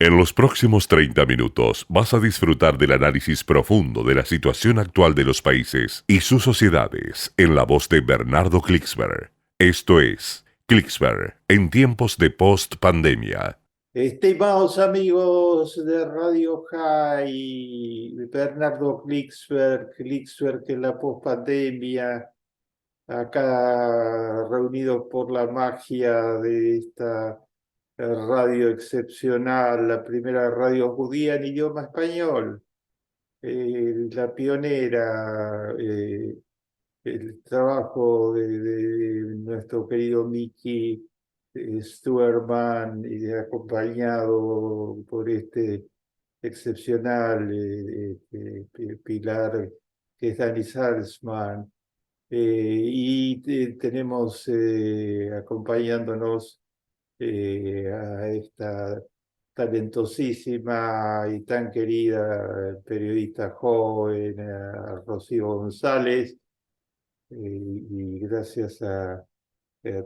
En los próximos 30 minutos vas a disfrutar del análisis profundo de la situación actual de los países y sus sociedades en la voz de Bernardo Klicksberg. Esto es Klicksberg en tiempos de post-pandemia. Estimados amigos de Radio High, Bernardo Klicksberg en la pospandemia, acá reunidos por la magia de esta radio excepcional, la primera radio judía en idioma español, la pionera, el trabajo de nuestro querido Miki Stuerman y acompañado por este excepcional pilar que es Dani Salzman. Tenemos acompañándonos a esta talentosísima y tan querida periodista joven, a Rocío González, y gracias a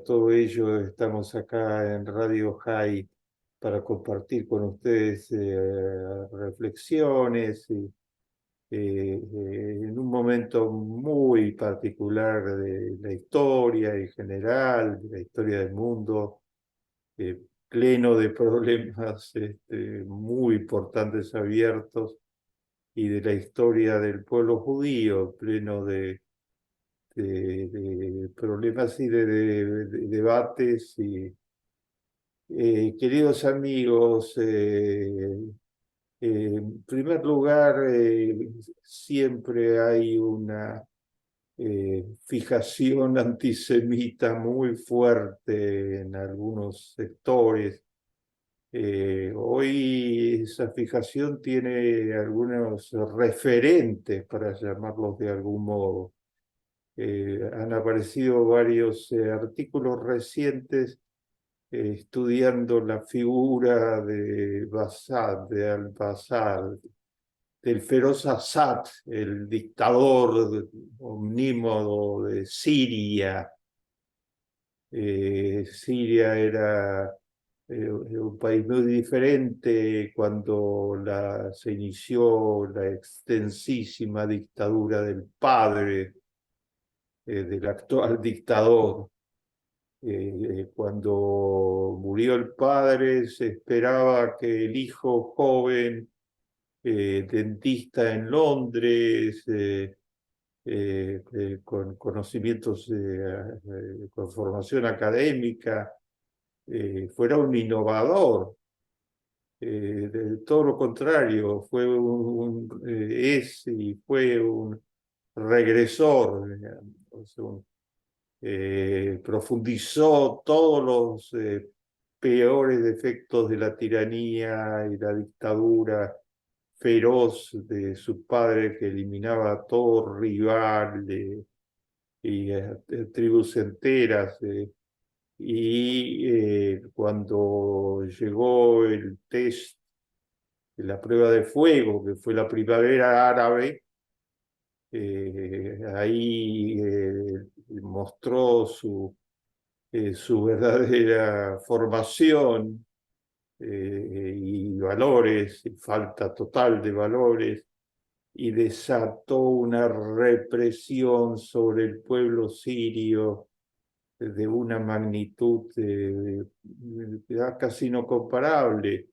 todo ello estamos acá en Radio High para compartir con ustedes reflexiones en un momento muy particular de la historia en general, de la historia del mundo, pleno de problemas muy importantes abiertos y de la historia del pueblo judío, pleno de problemas y de debates. Queridos amigos, en primer lugar, siempre hay una fijación antisemita muy fuerte en algunos sectores. Hoy esa fijación tiene algunos referentes, para llamarlos de algún modo. Han aparecido varios artículos recientes estudiando la figura de Basad, de al-Basad, del feroz Assad, el dictador omnímodo de Siria. Siria era un país muy diferente cuando se inició la extensísima dictadura del padre del actual dictador. Cuando murió el padre, se esperaba que el hijo joven, dentista en Londres, con conocimientos, con formación académica, fuera un innovador. De todo lo contrario, es y fue un regresor, digamos, profundizó todos los peores defectos de la tiranía y la dictadura feroz de su padre, que eliminaba a todo rival y tribus enteras. Cuando llegó el test de la prueba de fuego, que fue la primavera árabe, ahí mostró su verdadera formación y valores, y falta total de valores, y desató una represión sobre el pueblo sirio de una magnitud casi no comparable.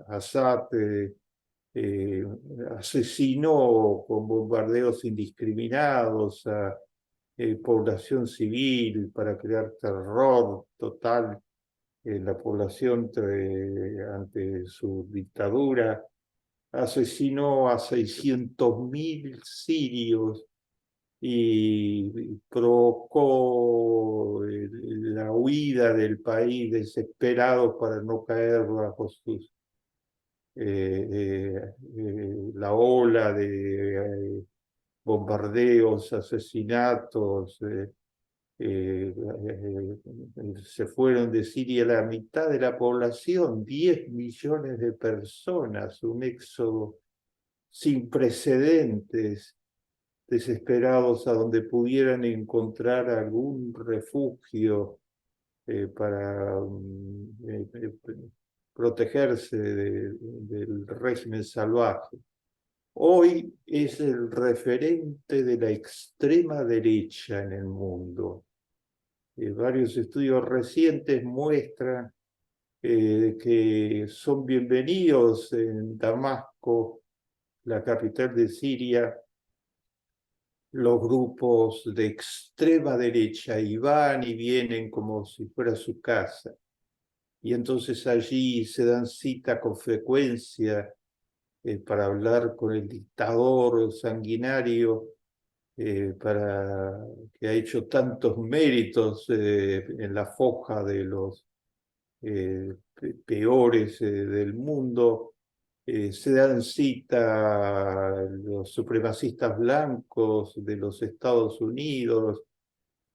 Assad eh, asesinó con bombardeos indiscriminados a población civil para crear terror total en la población ante su dictadura. Asesinó a 600.000 sirios y provocó la huida del país desesperados para no caer bajo la ola de bombardeos, asesinatos. Se fueron de Siria la mitad de la población, 10 millones de personas, un éxodo sin precedentes, desesperados a donde pudieran encontrar algún refugio para protegerse del régimen salvaje. Hoy es el referente de la extrema derecha en el mundo. Varios estudios recientes muestran que son bienvenidos en Damasco, la capital de Siria, los grupos de extrema derecha y van y vienen como si fuera su casa. Y entonces allí se dan cita con frecuencia para hablar con el dictador sanguinario, que ha hecho tantos méritos en la foja de los peores del mundo. Se dan cita los supremacistas blancos de los Estados Unidos,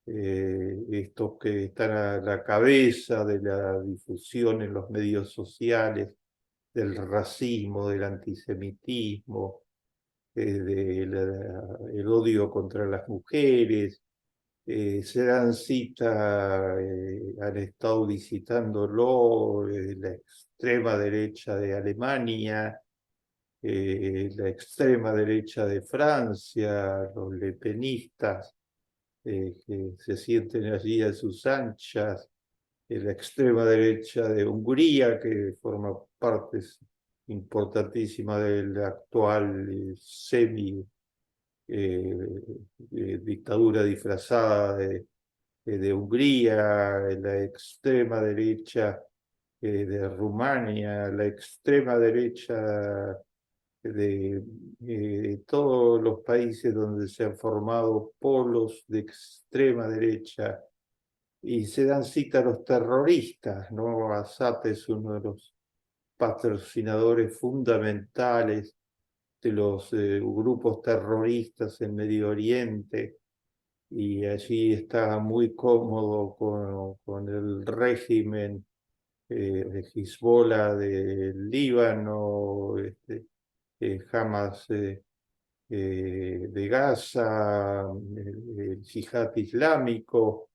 estos que están a la cabeza de la difusión en los medios sociales del racismo, del antisemitismo, del odio contra las mujeres. Se dan cita, han estado visitándolo la extrema derecha de Alemania, la extrema derecha de Francia, los lepenistas que se sienten allí a sus anchas, la extrema derecha de Hungría, que forma parte importantísima del actual semi dictadura disfrazada de Hungría, la extrema derecha de Rumania, la extrema derecha de todos los países donde se han formado polos de extrema derecha y se dan cita a los terroristas, ¿no? Assad es uno de los patrocinadores fundamentales de los grupos terroristas en Medio Oriente, y allí está muy cómodo con el régimen de Hezbollah del Líbano, Hamas de Gaza, el Yihad Islámico.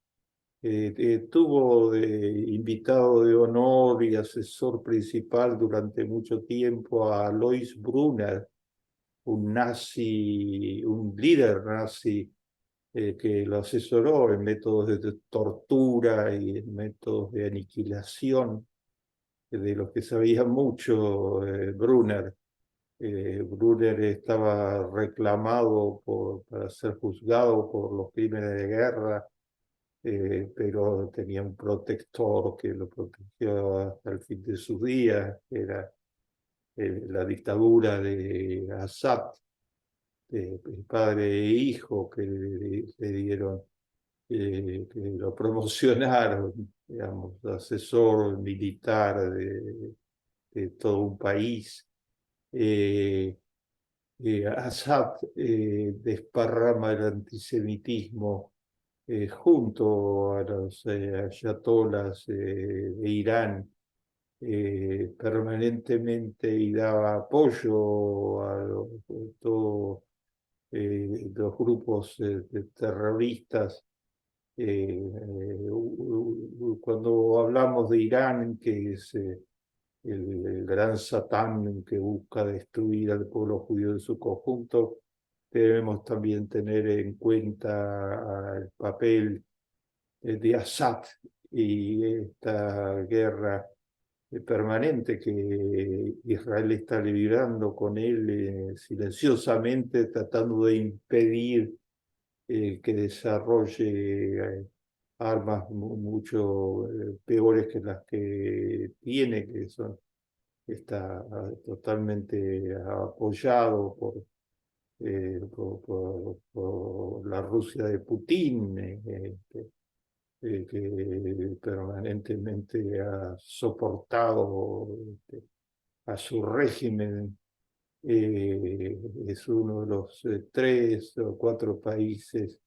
Tuvo de invitado de honor y asesor principal durante mucho tiempo a Alois Brunner, un nazi, un líder nazi que lo asesoró en métodos de tortura y en métodos de aniquilación, de los que sabía mucho Brunner. Brunner estaba reclamado para ser juzgado por los crímenes de guerra, pero tenía un protector que lo protegió hasta el fin de sus días, que era la dictadura de Assad, padre e hijo, que le dieron, que lo promocionaron, digamos, asesor militar de todo un país. Assad desparrama el antisemitismo junto a los ayatolas de Irán permanentemente, y daba apoyo a todos los grupos terroristas. Cuando hablamos de Irán, que es el gran Satán que busca destruir al pueblo judío en su conjunto, debemos también tener en cuenta el papel de Assad y esta guerra permanente que Israel está librando con él silenciosamente, tratando de impedir que desarrolle armas mucho peores que las que tiene, que son, está totalmente apoyado por la Rusia de Putin, que permanentemente ha soportado a su régimen. Es uno de los 3 o 4 países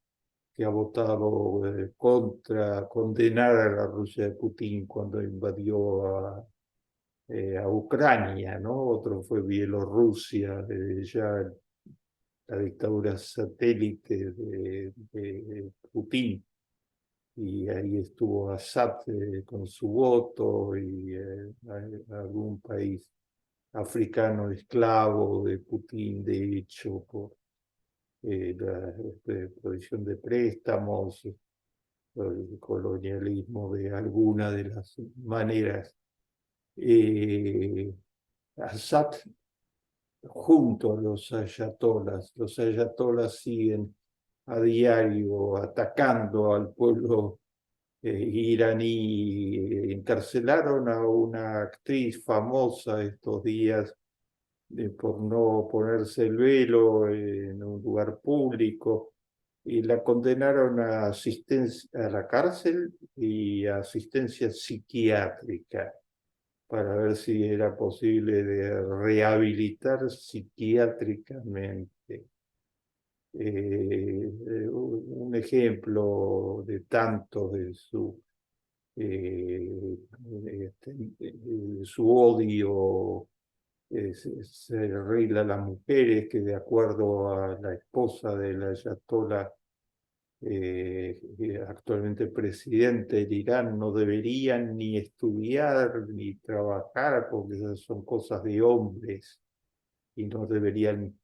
que ha votado contra condenar a la Rusia de Putin cuando invadió a Ucrania, ¿no? Otro fue Bielorrusia, ya la dictadura satélite de Putin. y ahí estuvo Assad con su voto y algún país africano esclavo de Putin, de hecho, por la provisión de préstamos, el colonialismo de alguna de las maneras. Assad junto a los ayatolas siguen a diario atacando al pueblo iraní. Encarcelaron a una actriz famosa estos días por no ponerse el velo en un lugar público y la condenaron a asistencia a la cárcel y a asistencia psiquiátrica para ver si era posible de rehabilitar psiquiátricamente. Un ejemplo de tanto de su odio se regla a las mujeres que de acuerdo a la esposa del ayatolá actualmente presidente del Irán, no deberían ni estudiar ni trabajar porque esas son cosas de hombres y no deberían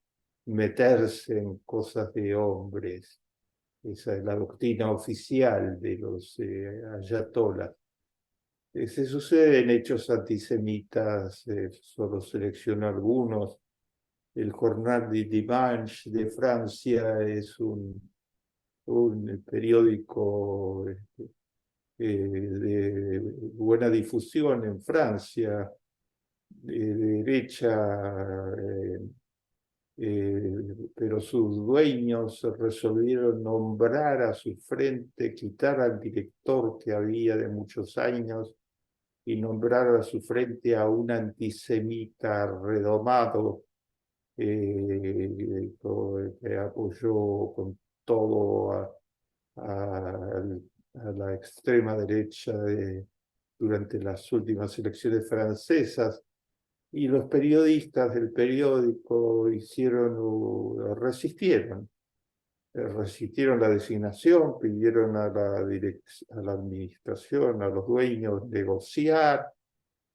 meterse en cosas de hombres. Esa es la doctrina oficial de los ayatolás. Se suceden hechos antisemitas, solo selecciono algunos. El Journal du Dimanche de Francia es un periódico de buena difusión en Francia, de derecha, pero sus dueños resolvieron nombrar a su frente, quitar al director que había de muchos años y nombrar a su frente a un antisemita redomado que apoyó con todo a, a la extrema derecha durante las últimas elecciones francesas. Y los periodistas del periódico resistieron la designación, pidieron a la administración, a los dueños negociar,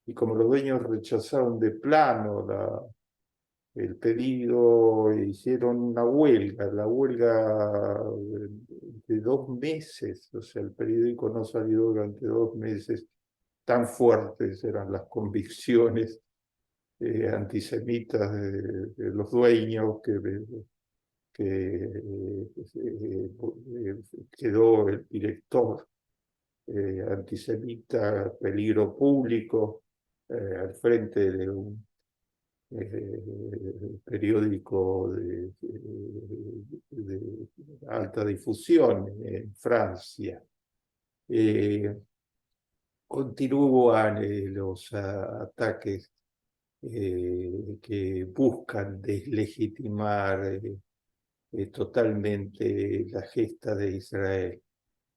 y como los dueños rechazaron de plano el pedido, hicieron una huelga, la huelga de 2 meses, o sea, el periódico no salió durante 2 meses, tan fuertes eran las convicciones antisemitas de los dueños quedó el director antisemita, peligro público, al frente de un periódico de alta difusión en Francia. Continúan los ataques que buscan deslegitimar totalmente la gesta de Israel.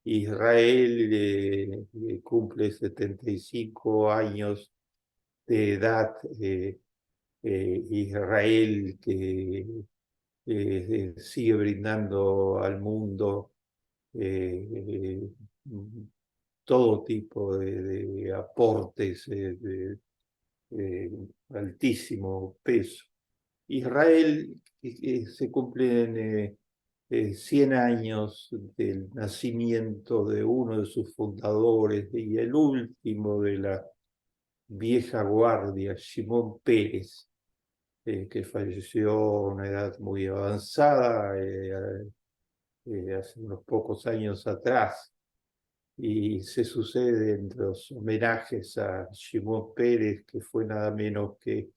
Israel cumple 75 años de edad. Israel que sigue brindando al mundo eh, todo tipo de aportes de altísimo peso. Israel se cumplen 100 años del nacimiento de uno de sus fundadores y el último de la vieja guardia, Shimon Peres, que falleció a una edad muy avanzada hace unos pocos años atrás. Y se suceden los homenajes a Shimon Peres, que fue nada menos que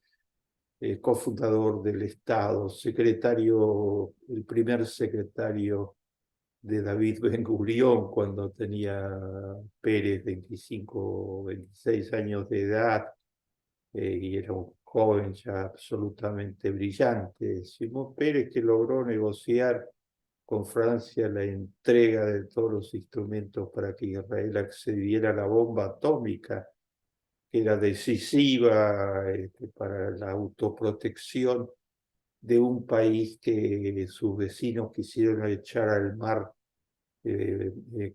cofundador del Estado, el primer secretario de David Ben Gurión cuando tenía Pérez 25 o 26 años de edad y era un joven ya absolutamente brillante. Simón Pérez que logró negociar con Francia la entrega de todos los instrumentos para que Israel accediera a la bomba atómica, que era decisiva para la autoprotección de un país que sus vecinos quisieron echar al mar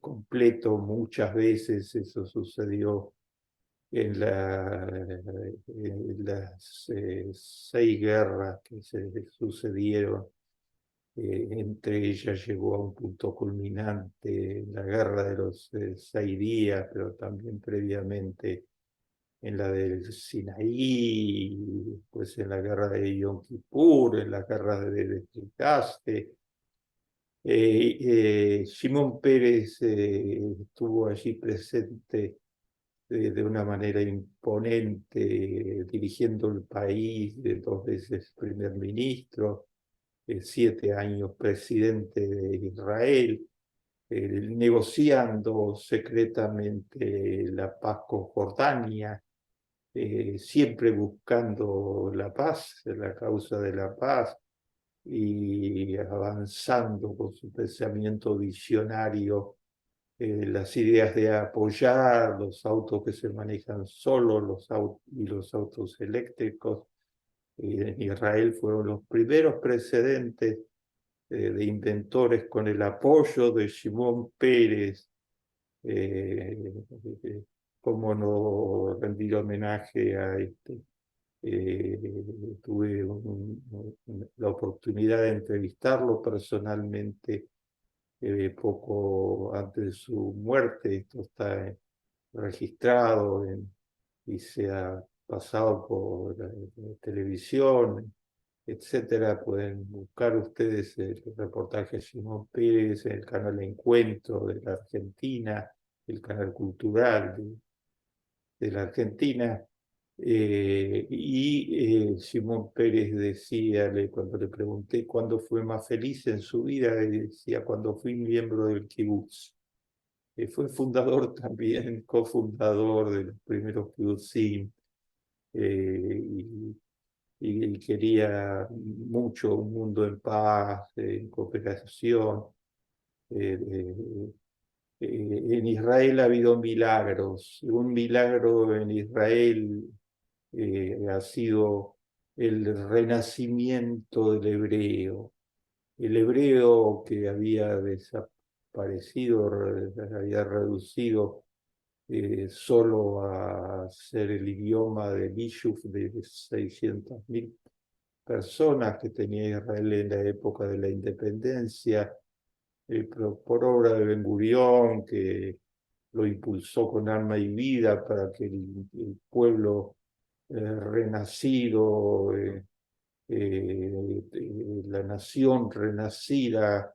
completo muchas veces. Eso sucedió en, en las 6 guerras que se sucedieron. Entre ellas llegó a un punto culminante la guerra de los 6 días, pero también previamente en la del Sinaí, pues en la guerra de Yom Kippur, en la guerra de Trilcaste. Shimon Peres estuvo allí presente de una manera imponente, dirigiendo el país, de 2 veces primer ministro, 7 años presidente de Israel, negociando secretamente la paz con Jordania, siempre buscando la paz, la causa de la paz, y avanzando con su pensamiento visionario, las ideas de apoyar los autos que se manejan solos, y los autos eléctricos. En Israel fueron los primeros precedentes de inventores con el apoyo de Shimon Peres. eh, Cómo no rendir homenaje a este. Eh, Tuve la oportunidad de entrevistarlo personalmente poco antes de su muerte. Esto está registrado y se ha pasado por la televisión, etcétera. Pueden buscar ustedes el reportaje de Simón Pérez en el canal Encuentro de la Argentina, el canal cultural de la Argentina. Simón Pérez decía, cuando le pregunté cuándo fue más feliz en su vida, decía cuando fui miembro del kibutz. Fue fundador también, cofundador de los primeros kibbutzim, y quería mucho un mundo en paz, en cooperación. Eh, eh, en Israel ha habido milagros. Un milagro en Israel ha sido el renacimiento del hebreo. El hebreo que había desaparecido, había reducido solo a ser el idioma de Bishuf de 600.000 personas que tenía Israel en la época de la independencia, por obra de Ben Gurión, que lo impulsó con alma y vida para que el pueblo renacido, la nación renacida,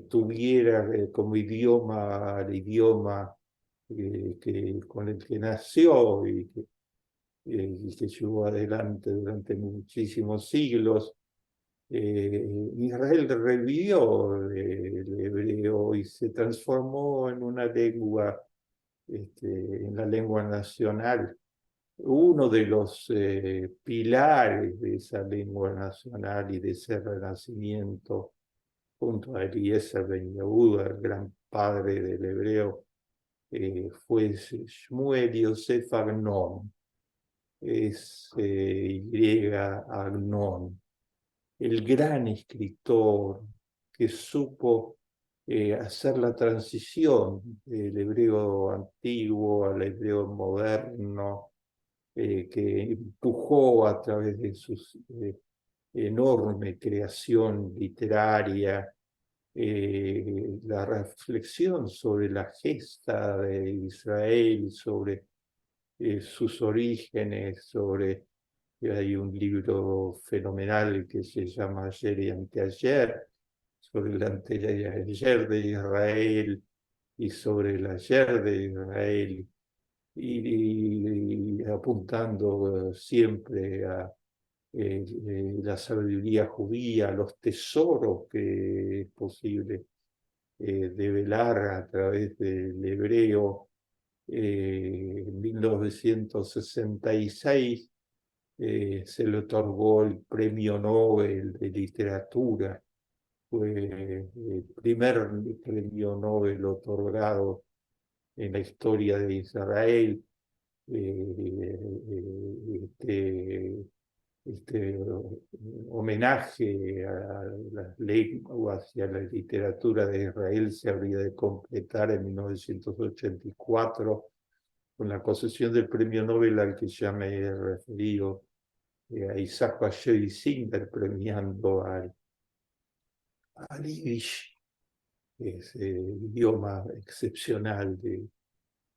tuviera como idioma el idioma con el que nació y que llevó adelante durante muchísimos siglos. Israel revivió el hebreo y se transformó en una lengua, en la lengua nacional. Uno de los pilares de esa lengua nacional y de ese renacimiento, junto a Eliezer Ben Yehuda, el gran padre del hebreo, fue Shmuel Yosef Agnon, es Agnon, el gran escritor que supo hacer la transición del hebreo antiguo al hebreo moderno, que empujó a través de su enorme creación literaria la reflexión sobre la gesta de Israel, sobre sus orígenes, hay un libro fenomenal que se llama Ayer y Anteayer, sobre el anteayer de Israel y sobre el ayer de Israel, y apuntando siempre a la sabiduría judía, los tesoros que es posible develar a través del hebreo. En 1966 se le otorgó el Premio Nobel de Literatura. Fue el primer premio Nobel otorgado en la historia de Israel. Este homenaje a las lenguas y a la literatura de Israel se habría de completar en 1984 con la concesión del premio Nobel al que ya me he referido, a Isaac Bashevis Singer, premiando al Yiddish, ese idioma excepcional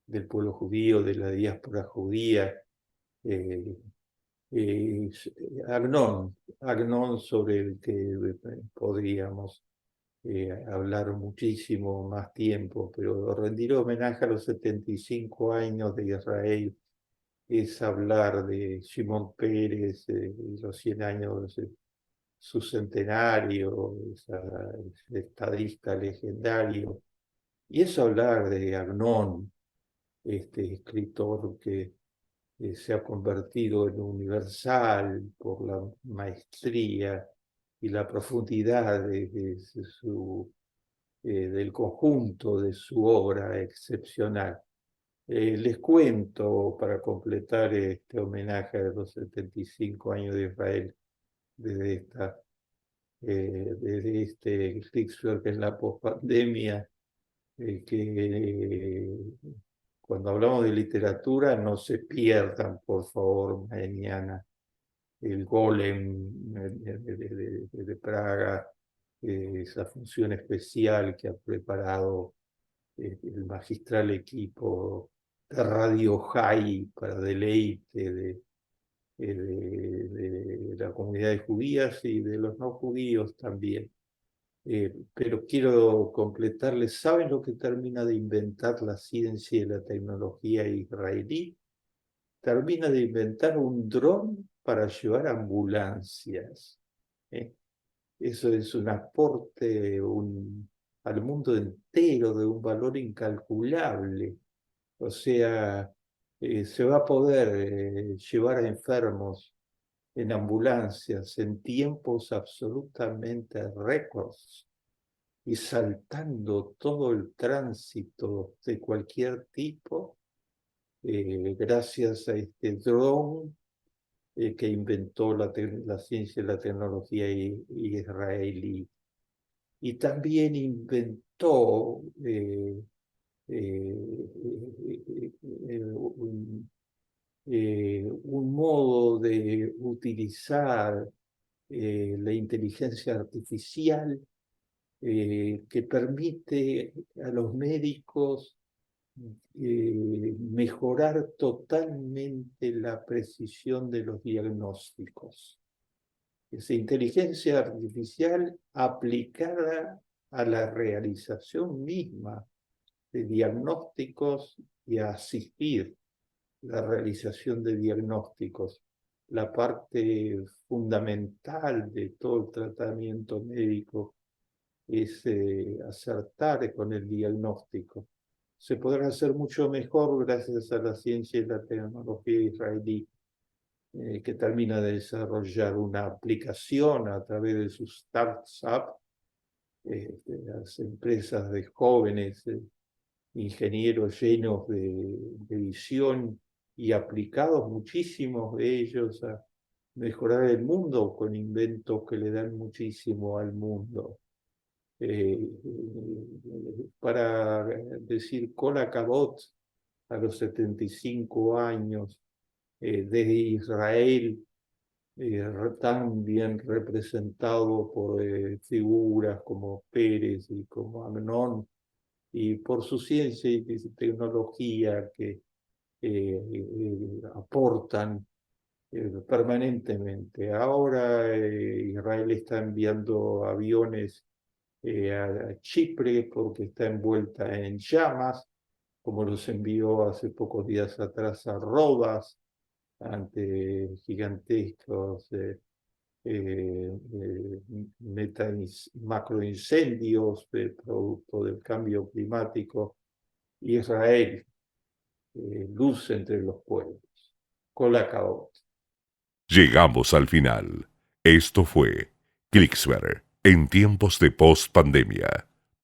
del pueblo judío, de la diáspora judía. eh, eh, Agnon, sobre el que podríamos hablar muchísimo más tiempo, pero rendir homenaje a los 75 años de Israel es hablar de Shimon Peres, los 100 años de su centenario, ese estadista legendario, y es hablar de Agnon, este escritor que se ha convertido en universal por la maestría y la profundidad del conjunto de su obra excepcional. Les cuento, para completar este homenaje a los 75 años de Israel, desde, desde este Kriegssfeld, que es la pospandemia, que cuando hablamos de literatura no se pierdan, por favor, mañana el Golem de Praga, esa función especial que ha preparado el magistral equipo de Radio High para deleite de la comunidad de judías y de los no judíos también. Pero quiero completarles, ¿saben lo que termina de inventar la ciencia y la tecnología israelí? Termina de inventar un dron para llevar ambulancias. Eso es un aporte al mundo entero de un valor incalculable. O sea, se va a poder llevar a enfermos en ambulancias en tiempos absolutamente récords y saltando todo el tránsito de cualquier tipo, gracias a este dron que inventó la ciencia y la tecnología israelí. Y también inventó un modo de utilizar la inteligencia artificial que permite a los médicos mejorar totalmente la precisión de los diagnósticos. Esa inteligencia artificial aplicada a la realización misma de diagnósticos y a asistir la realización de diagnósticos, la parte fundamental de todo el tratamiento médico es acertar con el diagnóstico. Se podrá hacer mucho mejor gracias a la ciencia y la tecnología israelí, que termina de desarrollar una aplicación a través de sus startups, de las empresas de jóvenes ingenieros llenos de visión y aplicados muchísimos de ellos a mejorar el mundo con inventos que le dan muchísimo al mundo. Para decir Kola Kabot a los 75 años desde Israel, tan bien representado por figuras como Pérez y como Amnon, y por su ciencia y tecnología que aportan permanentemente. Ahora Israel está enviando aviones a Chipre porque está envuelta en llamas, como los envió hace pocos días atrás a Rodas, ante gigantescos macroincendios producto del cambio climático. Israel, luz entre los pueblos. Colacao. Llegamos al final. Esto fue Klicksberg en tiempos de post-pandemia.